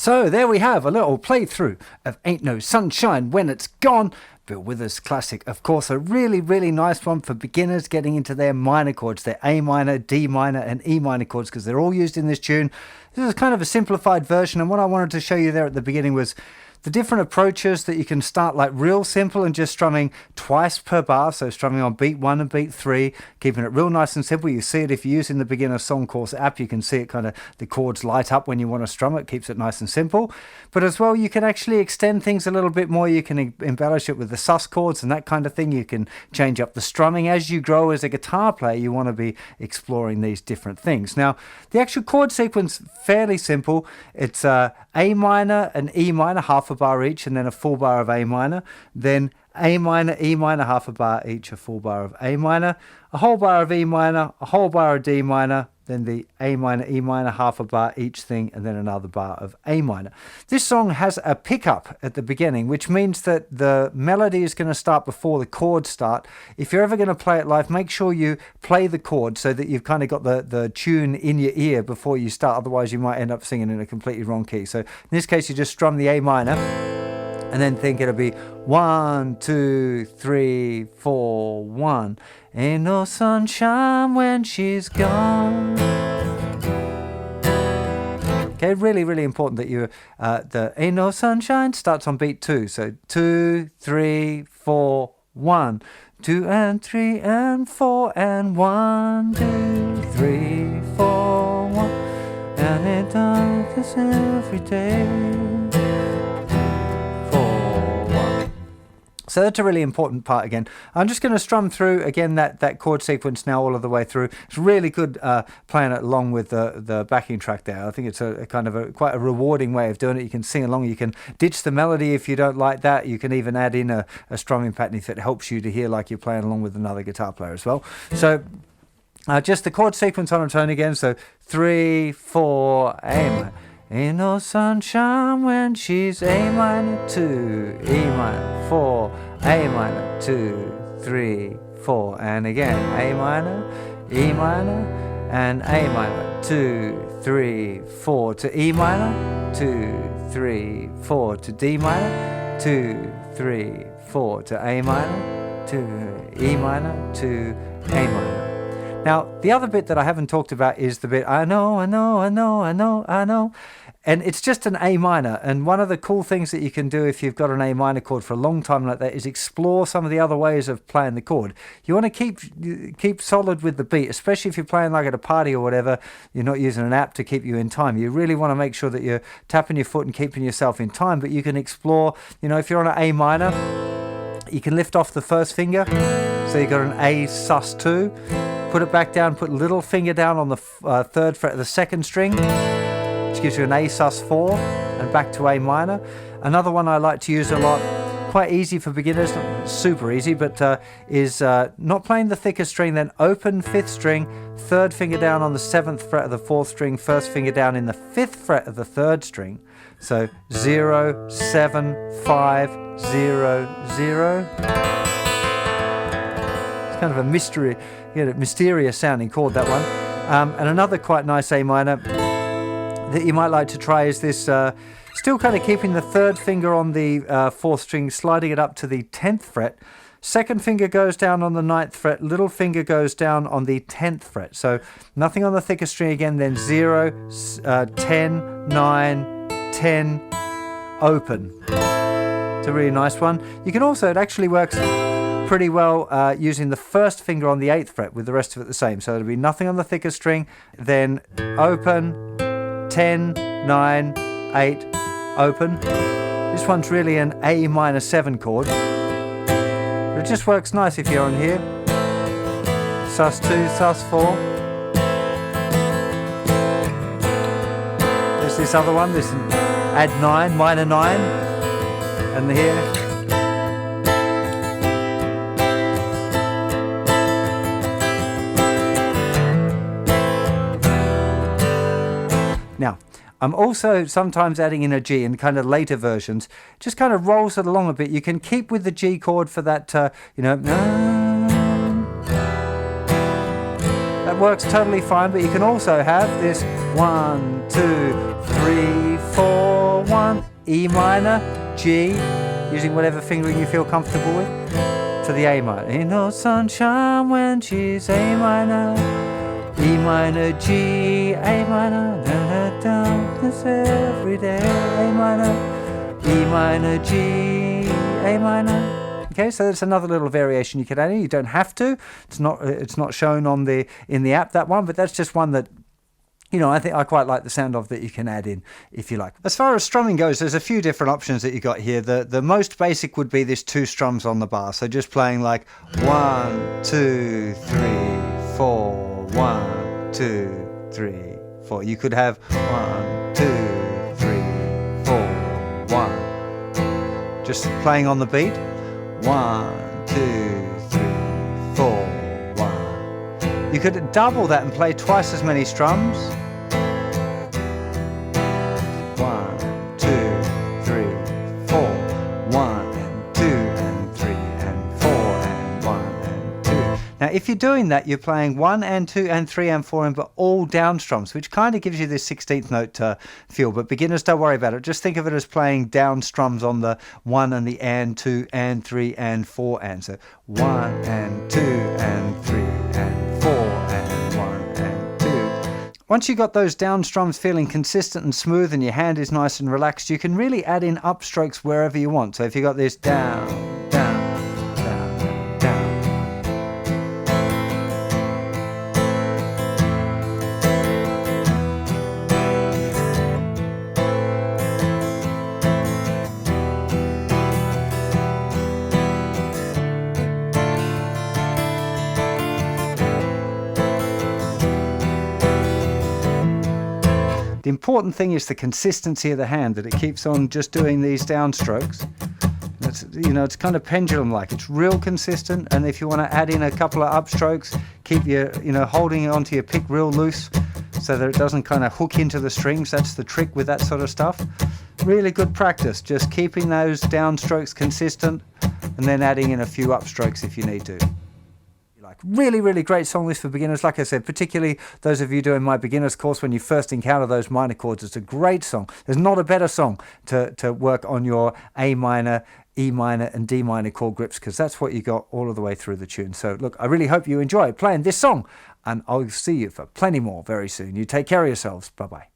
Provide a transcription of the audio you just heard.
So there we have a little playthrough of Ain't No Sunshine When It's Gone. Bill Withers classic, of course, a really, really nice one for beginners getting into their minor chords, their A minor, D minor and E minor chords, because they're all used in this tune. This is kind of a simplified version, and what I wanted to show you there at the beginning was the different approaches that you can start like real simple and just strumming twice per bar, so strumming on beat 1 and beat 3, keeping it real nice and simple. You see it if you're using the Beginner Song Course app, you can see it kind of, the chords light up when you want to strum it, keeps it nice and simple. But as well, you can actually extend things a little bit more. You can embellish it with the sus chords and that kind of thing. You can change up the strumming. As you grow as a guitar player, you want to be exploring these different things. Now, the actual chord sequence, fairly simple. It's A minor and E minor, half a bar each, and then a full bar of A minor, then A minor, E minor, half a bar each, a full bar of A minor, a whole bar of E minor, a whole bar of D minor, then the A minor, E minor, half a bar each thing, and then another bar of A minor. This song has a pickup at the beginning, which means that the melody is going to start before the chords start. If you're ever going to play it live, make sure you play the chord so that you've kind of got the tune in your ear before you start. Otherwise, you might end up singing in a completely wrong key. So in this case, you just strum the A minor, and then think it'll be 1, 2, 3, 4, 1. Ain't no sunshine when she's gone. Okay, really, really important that you, the Ain't No Sunshine starts on beat 2. So 2, 3, 4, 1. 2 and 3 and 4 and 1, 2, 3, 4, 1. And it does this every day. So that's a really important part again. I'm just going to strum through again that chord sequence now all of the way through. It's really good playing it along with the backing track there. I think it's a kind of quite a rewarding way of doing it. You can sing along. You can ditch the melody if you don't like that. You can even add in a strumming pattern if it helps you to hear like you're playing along with another guitar player as well. So just the chord sequence on its own again. So 3, 4, A minor. Ain't no sunshine when she's A minor, 2, E minor, 4, A minor, 2, 3, 4, and again A minor, E minor, and A minor, 2, 3, 4 to E minor, 2, 3, 4 to D minor, 2, 3, 4 to A minor, to E minor, to A minor. Now, the other bit that I haven't talked about is the bit I know, I know, I know, I know, I know. And it's just an A minor. And one of the cool things that you can do if you've got an A minor chord for a long time like that is explore some of the other ways of playing the chord. You want to keep solid with the beat, especially if you're playing like at a party or whatever. You're not using an app to keep you in time. You really want to make sure that you're tapping your foot and keeping yourself in time. But you can explore, if you're on an A minor, you can lift off the first finger. So you've got an A sus2. Put it back down, put little finger down on the 3rd fret of the 2nd string, which gives you an A sus4 and back to A minor. Another one I like to use a lot, quite easy for beginners, not super easy, but is not playing the thicker string, then open 5th string, 3rd finger down on the 7th fret of the 4th string, 1st finger down in the 5th fret of the 3rd string. So 0, 7, 5, 0, 0. It's kind of a mysterious sounding chord, that one. And another quite nice A minor that you might like to try is this, still kind of keeping the 3rd finger on the 4th string, sliding it up to the 10th fret. 2nd finger goes down on the 9th fret, little finger goes down on the 10th fret. So nothing on the thicker string again, then 0, 10, 9, 10, open. It's a really nice one. You can also, it actually works pretty well using the 1st finger on the 8th fret with the rest of it the same. So there'll be nothing on the thicker string, then open, 10, 9, 8, open. This one's really an A minor 7 chord. But it just works nice if you're on here. sus2, sus4. There's this other one, this add 9, minor 9. And here. Now, I'm also sometimes adding in a G in kind of later versions. Just kind of rolls it along a bit. You can keep with the G chord for that, that works totally fine, but you can also have this 1, 2, 3, 4, 4, 1, E minor, G, using whatever fingering you feel comfortable with, to the A minor. Ain't no sunshine when she's A minor, E minor, G, A minor, da da da, this every day, A minor, E minor, G, A minor. Okay, so that's another little variation you can add in. You don't have to. It's not shown on in the app, that one, but that's just one that, you know, I think I quite like the sound of, that you can add in if you like. As far as strumming goes, there's a few different options that you got here. The most basic would be this 2 strums on the bar. So just playing like 1, 2, 3, 4, 1, 2, 3, 4. You could have 1, 2, 3, 4, 1. Just playing on the beat. 1, 2, 3, 4, 1. You could double that and play twice as many strums. 1, 2, 3, 4, 1 and 2 and 3 and 4 and 1 and 2. Now, if you're doing that, you're playing 1 and 2 and 3 and 4 and but all down strums, which kind of gives you this 16th note feel. But beginners, don't worry about it. Just think of it as playing down strums on the 1 and the and 2 and 3 and 4 and. So 1 and 2 and 3 and 4 and 1 and 2. Once you got those down strums feeling consistent and smooth and your hand is nice and relaxed, you can really add in upstrokes wherever you want. So if you got this down, down, down, down. The important thing is the consistency of the hand, that it keeps on just doing these downstrokes. It's kind of pendulum-like. It's real consistent, and if you want to add in a couple of upstrokes, keep your, holding onto your pick real loose so that it doesn't kind of hook into the strings. That's the trick with that sort of stuff. Really good practice, just keeping those downstrokes consistent and then adding in a few upstrokes if you need to. Really, really great song list for beginners. Like I said, particularly those of you doing my beginners course, when you first encounter those minor chords, it's a great song. There's not a better song to work on your A minor, E minor and D minor chord grips, because that's what you got all of the way through the tune. So look, I really hope you enjoy playing this song, and I'll see you for plenty more very soon. You take care of yourselves. Bye-bye.